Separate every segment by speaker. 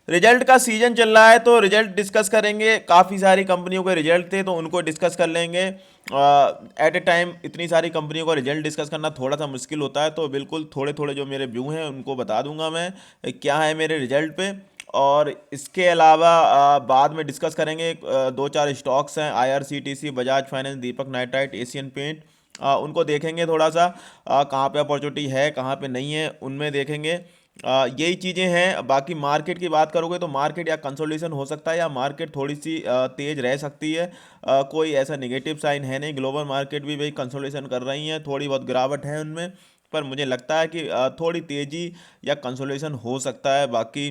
Speaker 1: Result का season चल रहा है तो रिजल्ट डिस्कस करेंगे। काफ़ी सारी कंपनियों के रिजल्ट थे तो उनको डिस्कस कर लेंगे। एट ए टाइम इतनी सारी कंपनियों का रिजल्ट डिस्कस करना थोड़ा सा मुश्किल होता है, तो बिल्कुल थोड़े थोड़े जो मेरे व्यू हैं उनको बता दूंगा मैं क्या है मेरे रिजल्ट पे। और इसके अलावा बाद में डिस्कस करेंगे दो चार स्टॉक्स हैं, आईआरसीटीसी, बजाज फाइनेंस, दीपक नाइट्राइट, एशियन पेंट। उनको देखेंगे थोड़ा सा, कहाँ पे अपॉर्चुनिटी है कहाँ पे नहीं है उनमें देखेंगे। यही चीज़ें हैं। बाकी मार्केट की बात करोगे तो मार्केट या कंसोलिडेशन हो सकता है या मार्केट थोड़ी सी तेज़ रह सकती है। कोई ऐसा नेगेटिव साइन है नहीं, ग्लोबल मार्केट भी भाई कंसोलिडेशन कर रही हैं, थोड़ी बहुत गिरावट है उनमें। पर मुझे लगता है कि थोड़ी तेज़ी या कंसोलिडेशन हो सकता है। बाकी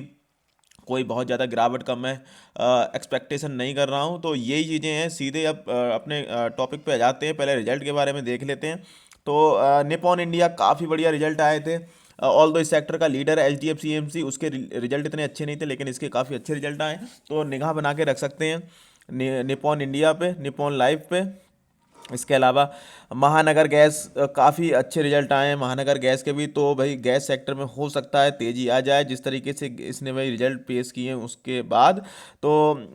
Speaker 1: कोई बहुत ज़्यादा गिरावट का मैं एक्सपेक्टेशन नहीं कर रहा हूँ। तो यही चीज़ें हैं। सीधे अब अपने टॉपिक पे आ जाते हैं, पहले रिजल्ट के बारे में देख लेते हैं। तो निपॉन इंडिया काफ़ी बढ़िया रिजल्ट आए थे। ऑल दो इस सेक्टर का लीडर है H D F C M C, उसके रिजल्ट इतने अच्छे नहीं थे लेकिन इसके काफ़ी अच्छे रिजल्ट आए, तो निगाह बना के रख सकते हैं निपॉन इंडिया पे, निपॉन लाइफ पे। इसके अलावा महानगर गैस, काफ़ी अच्छे रिजल्ट आए हैं महानगर गैस के भी। तो भाई गैस सेक्टर में हो सकता है तेज़ी आ जाए, जिस तरीके से इसने भाई रिजल्ट पेश किए हैं उसके बाद। तो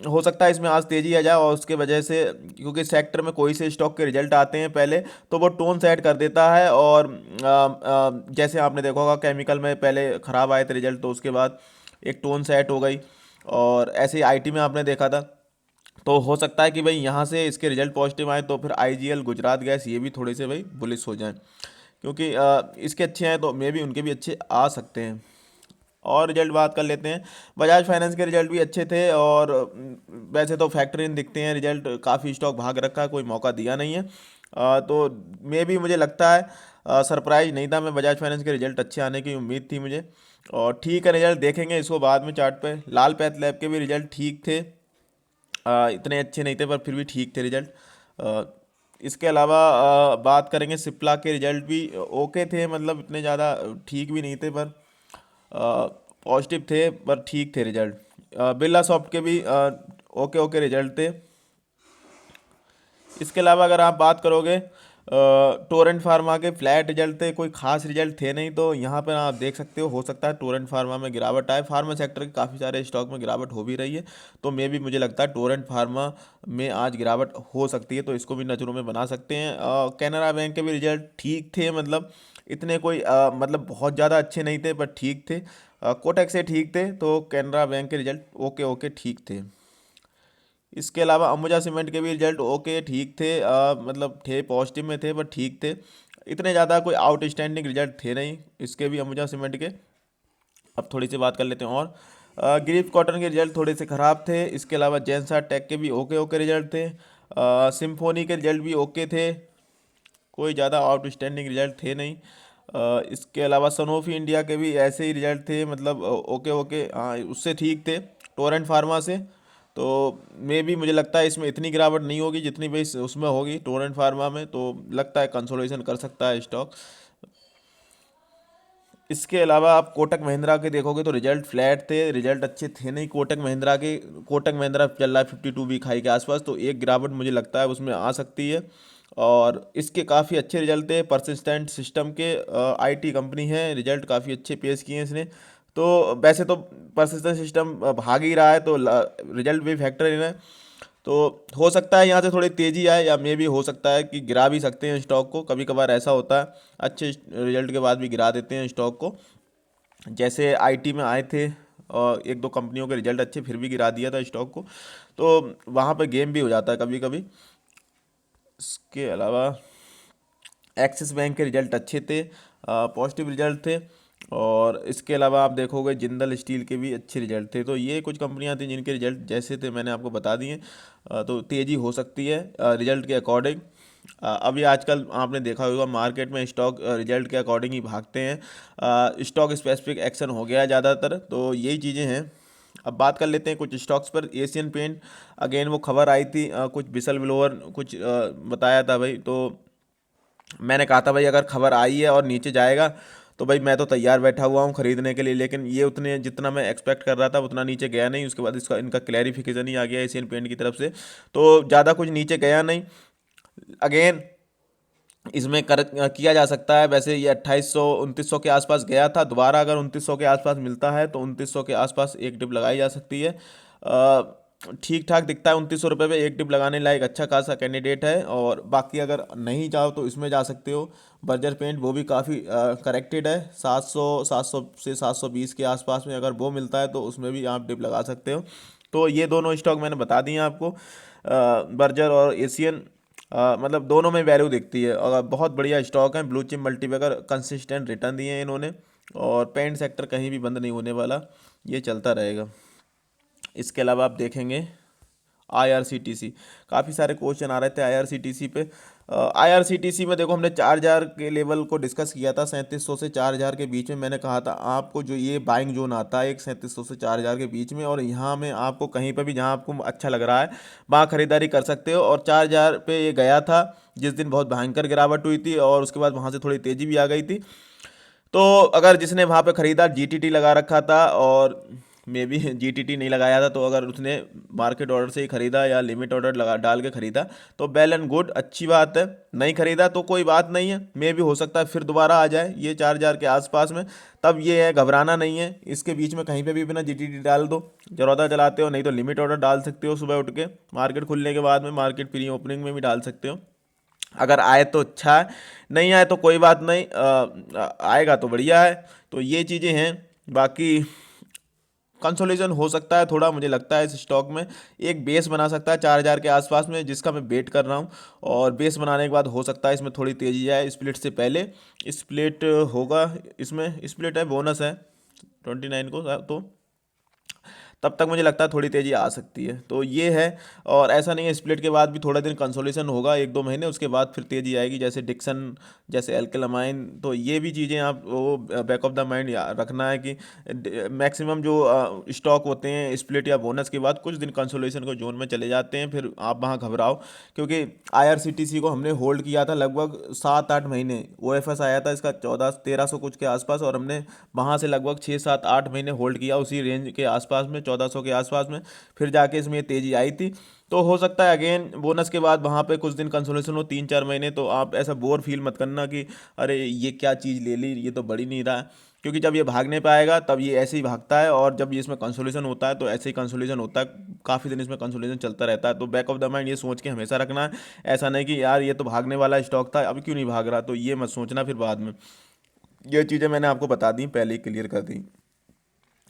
Speaker 1: हो सकता है इसमें आज तेज़ी आ जाए, और उसके वजह से क्योंकि सेक्टर में कोई से स्टॉक के रिजल्ट आते हैं पहले तो वो टोन सेट कर देता है। और जैसे आपने देखा होगा केमिकल में पहले ख़राब आए थे रिजल्ट, तो उसके बाद एक टोन सेट हो गई। और ऐसे ही आईटी में आपने देखा था। तो हो सकता है कि भाई यहाँ से इसके रिजल्ट पॉजिटिव आए तो फिर आईजीएल, गुजरात गैस, ये भी थोड़े से भाई बुलिश हो जाएं, क्योंकि इसके अच्छे हैं तो मे भी उनके भी अच्छे आ सकते हैं। और रिजल्ट बात कर लेते हैं। बजाज फाइनेंस के रिजल्ट भी अच्छे थे, और वैसे तो फैक्ट्री इन दिखते हैं रिजल्ट, काफ़ी स्टॉक भाग रखा है, कोई मौका दिया नहीं है। तो मे भी मुझे लगता है सरप्राइज नहीं था मैं, बजाज फाइनेंस के रिजल्ट अच्छे आने की उम्मीद थी मुझे। और ठीक है, रिजल्ट देखेंगे इसको बाद में चार्ट पे। लाल पैथ लैब के भी रिजल्ट ठीक थे, इतने अच्छे नहीं थे पर फिर भी ठीक थे रिजल्ट। अ, इसके अलावा बात करेंगे सिप्ला के रिजल्ट भी ओके थे, मतलब इतने ज़्यादा ठीक भी नहीं थे पर पॉजिटिव थे, पर ठीक थे रिजल्ट। बिरला सॉफ्ट के भी ओके ओके रिजल्ट थे। इसके अलावा अगर आप बात करोगे टोरेंट फार्मा के फ्लैट रिजल्ट थे, कोई खास रिजल्ट थे नहीं। तो यहाँ पर आप देख सकते हो सकता है टोरेंट फार्मा में गिरावट आए। फार्मा सेक्टर के काफ़ी सारे स्टॉक में गिरावट हो भी रही है, तो मे भी मुझे लगता है टोरेंट फार्मा में आज गिरावट हो सकती है, तो इसको भी नज़रों में बना सकते हैं। कैनरा बैंक के भी रिजल्ट ठीक थे, मतलब इतने कोई मतलब बहुत ज़्यादा अच्छे नहीं थे पर ठीक थे। कोटक से ठीक थे, तो कैनरा बैंक के रिजल्ट ओके ओके ठीक थे। इसके अलावा अंबुजा सीमेंट के भी रिजल्ट ओके ठीक थे, मतलब थे पॉजिटिव में थे पर ठीक थे। इतने ज़्यादा कोई आउटस्टैंडिंग रिजल्ट थे नहीं इसके भी, अंबुजा सीमेंट के। अब थोड़ी सी बात कर लेते हैं और गिरीफ कॉटन के रिजल्ट थोड़े से ख़राब थे। इसके अलावा जैनसा टेक के भी ओके ओके रिजल्ट थे। सिम्फोनी के रिजल्ट भी ओके थे, कोई ज़्यादा आउटस्टैंडिंग रिजल्ट थे नहीं। इसके अलावा सनोफी इंडिया के भी ऐसे ही रिजल्ट थे, मतलब ओके ओके, हाँ उससे ठीक थे टोरेंट फार्मा से। तो मे भी मुझे लगता है इसमें इतनी गिरावट नहीं होगी जितनी भाई उसमें होगी टोरेंट फार्मा में, तो लगता है कंसोलिडेशन कर सकता है स्टॉक। इसके अलावा आप कोटक महिंद्रा के देखोगे तो रिजल्ट फ्लैट थे, रिजल्ट अच्छे थे नहीं कोटक महिंद्रा के। कोटक महिंद्रा चल रहा है 52 वीक हाई के आसपास, तो एक गिरावट मुझे लगता है उसमें आ सकती है। और इसके काफ़ी अच्छे रिजल्ट थे परसिस्टेंट सिस्टम के, आईटी कंपनी है, रिजल्ट काफ़ी अच्छे पेश किए हैं इसने। तो वैसे तो परसिस्टेंट सिस्टम भाग ही रहा है, तो रिजल्ट भी फैक्टर इन है। तो हो सकता है यहाँ से थोड़ी तेज़ी आए, या मे भी हो सकता है कि गिरा भी सकते हैं स्टॉक को, कभी कभार ऐसा होता है अच्छे रिजल्ट के बाद भी गिरा देते हैं स्टॉक को। जैसे आईटी में आए थे और एक दो कंपनियों के रिजल्ट अच्छे फिर भी गिरा दिया था स्टॉक को, तो वहाँ पे गेम भी हो जाता है कभी कभी। इसके अलावा एक्सिस बैंक के रिजल्ट अच्छे थे, पॉजिटिव रिजल्ट थे। और इसके अलावा आप देखोगे जिंदल स्टील के भी अच्छे रिजल्ट थे। तो ये कुछ कंपनियां थी जिनके रिजल्ट जैसे थे मैंने आपको बता दिए। तो तेज़ी हो सकती है रिजल्ट के अकॉर्डिंग। अभी आजकल आपने देखा होगा मार्केट में स्टॉक रिजल्ट के अकॉर्डिंग ही भागते हैं, स्टॉक स्पेसिफिक एक्शन हो गया है ज़्यादातर, तो यही चीज़ें हैं। अब बात कर लेते हैं कुछ स्टॉक्स पर। एशियन पेंट, अगेन वो खबर आई थी, कुछ बिसल ब्लोअर कुछ बताया था भाई, तो मैंने कहा था भाई अगर खबर आई है और नीचे जाएगा तो भाई मैं तो तैयार बैठा हुआ हूँ खरीदने के लिए। लेकिन ये उतने जितना मैं एक्सपेक्ट कर रहा था उतना नीचे गया नहीं। उसके बाद इसका इनका क्लैरिफिकेशन ही आ गया एशियन पेंट की तरफ से, तो ज़्यादा कुछ नीचे गया नहीं। अगेन इसमें कर किया जा सकता है। वैसे ये 2800 2900 के आसपास गया था, दोबारा अगर 2900 के आसपास मिलता है तो 2900 के आसपास एक डिप लगाई जा सकती है। ठीक ठाक दिखता है 2900 रुपये पे एक डिप लगाने लायक अच्छा खासा कैंडिडेट है। और बाकी अगर नहीं जाओ तो इसमें जा सकते हो, बर्जर पेंट, वो भी काफ़ी करेक्टेड है। 700 से 720 के आसपास में अगर वो मिलता है तो उसमें भी आप डिप लगा सकते हो। तो ये दोनों स्टॉक मैंने बता दिए आपको, बर्जर और एशियन। मतलब दोनों में वैल्यू दिखती है और बहुत बढ़िया स्टॉक है। Blue chip multibagger consistent return दिए हैं इन्होंने, और पेंट सेक्टर कहीं भी बंद नहीं होने वाला, ये चलता रहेगा। इसके अलावा आप देखेंगे आईआरसीटीसी, काफ़ी सारे क्वेश्चन आ रहे थे आईआरसीटीसी पे। आईआरसीटीसी में देखो, हमने 4000 के लेवल को डिस्कस किया था, 3700 से 4000 के बीच में। मैंने कहा था आपको जो ये बाइंग जोन आता है एक 3700 से 4000 के बीच में, और यहाँ में आपको कहीं पर भी जहाँ आपको अच्छा लग रहा है वहाँ खरीदारी कर सकते हो। और 4000 पे ये गया था जिस दिन बहुत भयंकर गिरावट हुई थी, और उसके बाद वहाँ से थोड़ी तेज़ी भी आ गई थी। तो अगर जिसने वहाँ पे ख़रीदा, जीटीटी लगा रखा था और मे बी जीटीटी नहीं लगाया था, तो अगर उसने मार्केट ऑर्डर से ही ख़रीदा या लिमिट ऑर्डर लगा डाल के ख़रीदा तो वेल एंड गुड, अच्छी बात है। नहीं ख़रीदा तो कोई बात नहीं है, मे भी हो सकता है फिर दोबारा आ जाए ये 4000 के आसपास में। तब ये है, घबराना नहीं है, इसके बीच में कहीं पे भी अपना जीटीटी डाल दो, ज़रूरत चलाते हो, नहीं तो लिमिट ऑर्डर डाल सकते हो सुबह उठ के, मार्केट खुलने के बाद में, मार्केट प्री ओपनिंग में भी डाल सकते हो। अगर आए तो अच्छा है, नहीं आए तो कोई बात नहीं, आएगा तो बढ़िया है। तो ये चीज़ें हैं। बाकी कंसोलिडेशन हो सकता है थोड़ा, मुझे लगता है इस स्टॉक में एक बेस बना सकता है 4000 के आसपास में, जिसका मैं वेट कर रहा हूँ। और बेस बनाने के बाद हो सकता है इसमें थोड़ी तेज़ी जाए, स्प्लिट से पहले। स्प्लिट होगा, इसमें स्प्लिट है, बोनस है 29 को, तो तब तक मुझे लगता है थोड़ी तेज़ी आ सकती है। तो ये है। और ऐसा नहीं है, स्प्लिट के बाद भी थोड़ा दिन कंसोलिडेशन होगा 1-2 महीने, उसके बाद फिर तेज़ी आएगी, जैसे डिक्सन, जैसे एल्केलामाइन। तो ये भी चीज़ें आप वो बैक ऑफ द माइंड रखना है कि मैक्सिमम जो स्टॉक होते हैं स्प्लिट या बोनस के बाद कुछ दिन कंसोलिडेशन को जोन में चले जाते हैं, फिर आप वहाँ घबराओ। क्योंकि आईआरसीटीसी को हमने होल्ड किया था लगभग 7-8 महीने, ओएफएस आया था इसका 1400-1300 कुछ के आसपास, और हमने वहाँ से लगभग 6-7-8 महीने होल्ड किया उसी रेंज के आसपास में, 1400 के आसपास में। फिर जाके इसमें ये तेज़ी आई थी। तो हो सकता है अगेन बोनस के बाद वहाँ पे कुछ दिन कंसोलेशन हो, 3-4 महीने। तो आप ऐसा बोर फील मत करना कि अरे ये क्या चीज़ ले ली, ये तो बढ़ ही नहीं रहा है। क्योंकि जब ये भागने पे आएगा तब ये ऐसे ही भागता है, और जब ये इसमें कंसोलेशन होता है तो ऐसे ही कंसोलेशन होता है, काफ़ी दिन इसमें कंसोलेशन चलता रहता है। तो बैक ऑफ द माइंड ये सोच के हमेशा रखना है, ऐसा नहीं कि यार ये तो भागने वाला स्टॉक था, अब क्यों नहीं भाग रहा, तो ये मत सोचना फिर बाद में। ये चीज़ें मैंने आपको बता दी, पहले ही क्लियर कर दी।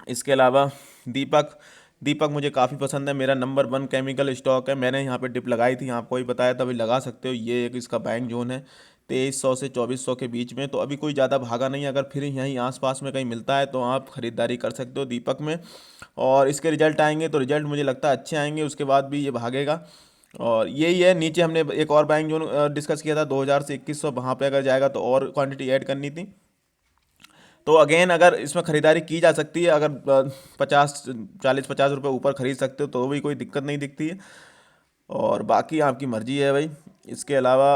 Speaker 1: इसके अलावा दीपक, दीपक मुझे काफ़ी पसंद है, मेरा नंबर 1 केमिकल स्टॉक है। मैंने यहाँ पे डिप लगाई थी, आपको ही बताया था, अभी लगा सकते हो। ये एक इसका बैंक जोन है 2300 से 2400 के बीच में, तो अभी कोई ज़्यादा भागा नहीं है। अगर फिर यहीं आसपास में कहीं मिलता है तो आप ख़रीदारी कर सकते हो दीपक में। और इसके रिजल्ट आएंगे तो रिजल्ट मुझे लगता है अच्छे आएंगे, उसके बाद भी ये भागेगा। और यही है, नीचे हमने एक और बैंक जोन डिस्कस किया था 2000 से 2100, वहाँ पे अगर जाएगा तो और क्वांटिटी ऐड करनी थी। तो अगेन अगर इसमें ख़रीदारी की जा सकती है, अगर 40 50 ऊपर ख़रीद सकते हो तो भी कोई दिक्कत नहीं दिखती है। और बाकी आपकी मर्ज़ी है भाई। इसके अलावा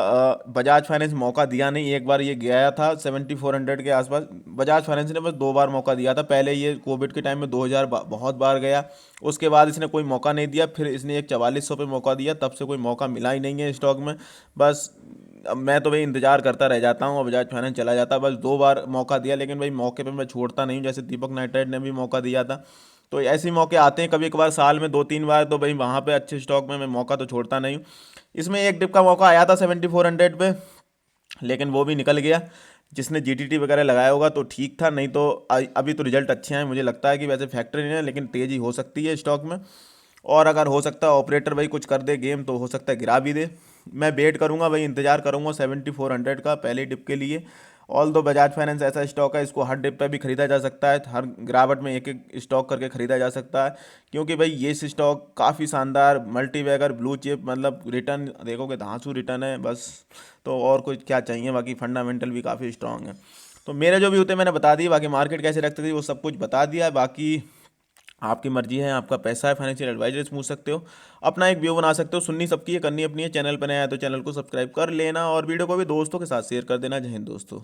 Speaker 1: बजाज फाइनेंस मौका दिया नहीं, एक बार ये गया था 7400 के आसपास। बजाज फाइनेंस ने बस 2 बार मौका दिया था, पहले ये कोविड के टाइम में 2000 बहुत बार गया, उसके बाद इसने कोई मौका नहीं दिया। फिर इसने एक 4400 पे मौका दिया, तब से कोई मौका मिला ही नहीं है स्टॉक में। बस अब मैं तो भाई इंतजार करता रह जाता हूँ और बजाज फाइनेंस चला जाता है। बस 2 बार मौका दिया, लेकिन भाई मौके पे मैं छोड़ता नहीं हूँ, जैसे दीपक नाइट्राइट ने भी मौका दिया था। तो ऐसे ही मौके आते हैं कभी कभार साल में 2-3 बार, तो भाई वहाँ पे अच्छे स्टॉक में मैं मौका तो छोड़ता नहीं हूँ। इसमें एक डिप का मौका आया था 7400 पे, लेकिन वो भी निकल गया। जिसने जीटीटी वगैरह लगाया होगा तो ठीक था, नहीं तो अभी तो रिजल्ट अच्छे हैं, मुझे लगता है कि वैसे फैक्ट्री नहीं है, लेकिन तेज़ी हो सकती है स्टॉक में। और अगर हो सकता है ऑपरेटर भाई कुछ कर दे गेम, तो हो सकता है गिरा भी दे। मैं वेट करूंगा भाई, इंतजार करूंगा 7400 का पहले डिप के लिए। ऑल दो बजाज फाइनेंस ऐसा स्टॉक है, इसको हर डिप पे भी खरीदा जा सकता है, हर गिरावट में एक एक स्टॉक करके खरीदा जा सकता है। क्योंकि भाई ये स्टॉक काफ़ी शानदार मल्टी बैगर ब्लू चिप, मतलब रिटर्न देखोगे धांसू रिटर्न है बस। तो और कुछ क्या चाहिए, बाकी फंडामेंटल भी काफ़ी स्ट्रांग है। तो मेरे जो भी होते हैं मैंने बता दिए, बाकी मार्केट कैसे रखते थे वो सब कुछ बता दिया है। बाकी आपकी मर्जी है, आपका पैसा है, फाइनेंशियल एडवाइजर पूछ सकते हो, अपना एक व्यू बना सकते हो। सुननी सबकी है, करनी अपनी है। चैनल पर नया है तो चैनल को सब्सक्राइब कर लेना, और वीडियो को भी दोस्तों के साथ शेयर कर देना। जय हिंद दोस्तों।